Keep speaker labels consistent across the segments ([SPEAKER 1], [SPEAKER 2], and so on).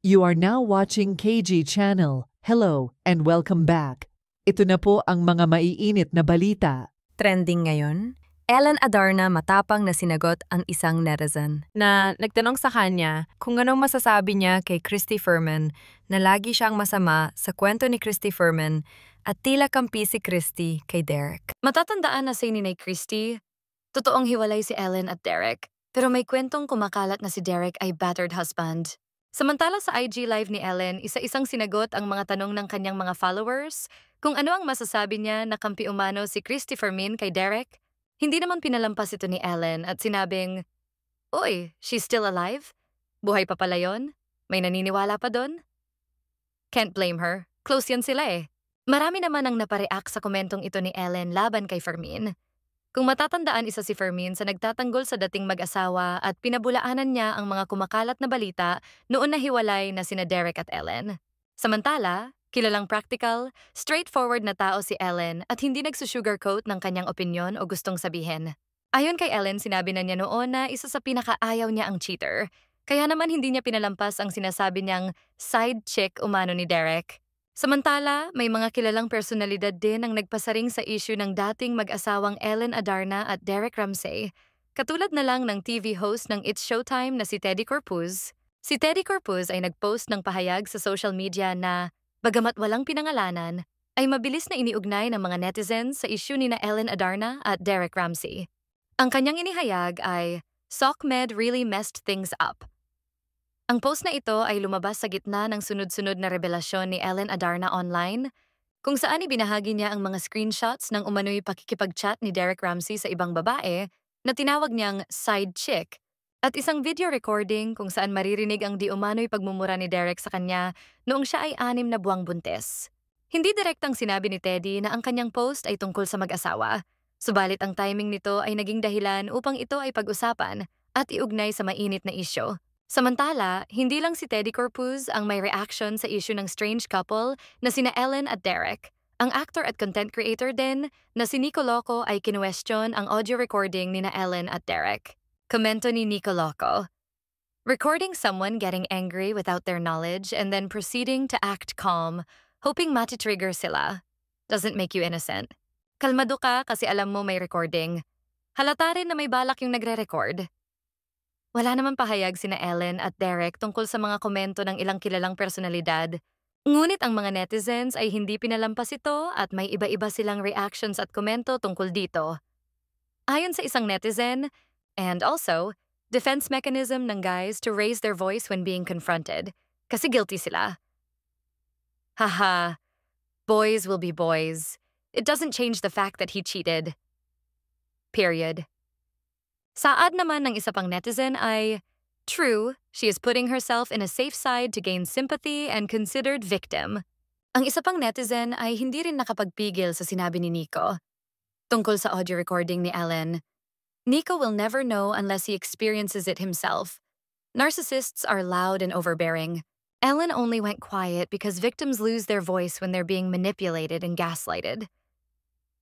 [SPEAKER 1] You are now watching KG Channel. Hello and welcome back. Ito na po ang mga maiinit na balita.
[SPEAKER 2] Trending ngayon, Ellen Adarna matapang na sinagot ang isang netizen na nagtanong sa kanya kung anong masasabi niya kay Christy Fermin na lagi siyang masama sa kwento ni Christy Fermin at tila kampi si Christy kay Derek. Matatandaan na si Ninay Christy, totoong hiwalay si Ellen at Derek, pero may kwentong kumakalat na si Derek ay battered husband. Samantala sa IG Live ni Ellen, isa-isang sinagot ang mga tanong ng kanyang mga followers kung ano ang masasabi niya na kampi umano si Christy Fermin kay Derek. Hindi naman pinalampas ito ni Ellen at sinabing, "Uy, she's still alive? Buhay pa pala yun? May naniniwala pa doon?" Can't blame her. Close yan sila eh. Marami naman ang napareact sa komentong ito ni Ellen laban kay Fermin. Kung matatandaan, isa si Fermin sa nagtatanggol sa dating mag-asawa at pinabulaanan niya ang mga kumakalat na balita noon na hiwalay na sina Derek at Ellen. Samantala, kilalang practical, straightforward na tao si Ellen at hindi nagsusugarcoat ng kanyang opinyon o gustong sabihin. Ayon kay Ellen, sinabi na niya noon na isa sa pinakaayaw niya ang cheater, kaya naman hindi niya pinalampas ang sinasabi niyang side chick umano ni Derek. Samantala, may mga kilalang personalidad din ang nagpasaring sa issue ng dating mag-asawang Ellen Adarna at Derek Ramsey, katulad na lang ng TV host ng It's Showtime na si Teddy Corpuz. Si Teddy Corpuz ay nagpost ng pahayag sa social media na, bagamat walang pinangalanan, ay mabilis na iniugnay ng mga netizens sa issue ni na Ellen Adarna at Derek Ramsey. Ang kanyang inihayag ay, "SOCMED really messed things up." Ang post na ito ay lumabas sa gitna ng sunod-sunod na revelasyon ni Ellen Adarna online, kung saan ibinahagi niya ang mga screenshots ng umano'y pakikipag-chat ni Derek Ramsey sa ibang babae na tinawag niyang side chick, at isang video recording kung saan maririnig ang di umano'y pagmumura ni Derek sa kanya noong siya ay 6 na buwang buntis. Hindi direktang sinabi ni Teddy na ang kanyang post ay tungkol sa mag-asawa, subalit ang timing nito ay naging dahilan upang ito ay pag-usapan at iugnay sa mainit na isyu. Samantala, hindi lang si Teddy Corpuz ang may reaction sa issue ng strange couple na sina Ellen at Derek. Ang actor at content creator din na si Nico Loco ay kinuwestiyon ang audio recording ni na Ellen at Derek. Komento ni Nico Loco, "Recording someone getting angry without their knowledge and then proceeding to act calm, hoping mati-trigger sila, doesn't make you innocent. Kalmado ka kasi alam mo may recording. Halata rin na may balak yung nagre-record." Wala naman pahayag sina Ellen at Derek tungkol sa mga komento ng ilang kilalang personalidad. Ngunit ang mga netizens ay hindi pinalampas ito at may iba-iba silang reactions at komento tungkol dito. Ayon sa isang netizen, and also, defense mechanism ng guys to raise their voice when being confronted, kasi guilty sila. Haha, boys will be boys. It doesn't change the fact that he cheated. Period. Saad naman ng isa pang netizen ay, "True, she is putting herself in a safe side to gain sympathy and considered victim." Ang isa pang netizen ay hindi rin nakapagpigil sa sinabi ni Nico. Tungkol sa audio recording ni Ellen, "Nico will never know unless he experiences it himself. Narcissists are loud and overbearing. Ellen only went quiet because victims lose their voice when they're being manipulated and gaslighted.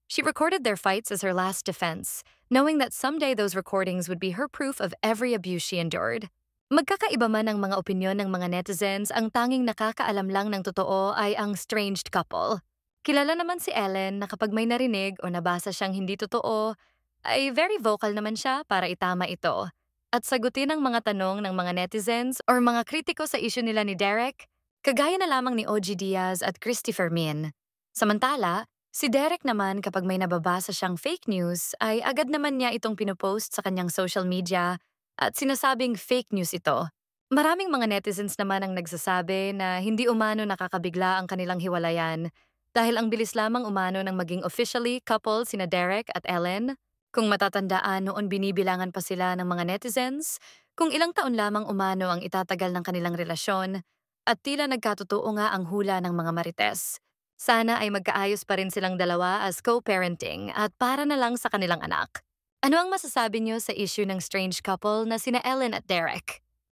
[SPEAKER 2] She recorded their fights as her last defense, knowing that someday those recordings would be her proof of every abuse she endured." Magkakaiba man ang mga opinyon ng mga netizens, ang tanging nakakaalam lang ng totoo ay ang stranged couple. Kilala naman si Ellen na kapag may narinig o nabasa siyang hindi totoo, ay very vocal naman siya para itama ito at sagutin ang mga tanong ng mga netizens or mga kritiko sa issue nila ni Derek, kagaya na lamang ni OG Diaz at Christy Fermin. Samantala, si Derek naman kapag may nababasa siyang fake news ay agad naman niya itong pinopost sa kanyang social media at sinasabing fake news ito. Maraming mga netizens naman ang nagsasabi na hindi umano nakakabigla ang kanilang hiwalayan dahil ang bilis lamang umano ng maging officially couple sina Derek at Ellen. Kung matatandaan, noon binibilangan pa sila ng mga netizens kung ilang taon lamang umano ang itatagal ng kanilang relasyon at tila nagkatotoo nga ang hula ng mga marites. Sana ay magkaayos pa rin silang dalawa as co-parenting at para na lang sa kanilang anak. Ano ang masasabi niyo sa issue ng strange couple na sina Ellen at Derek?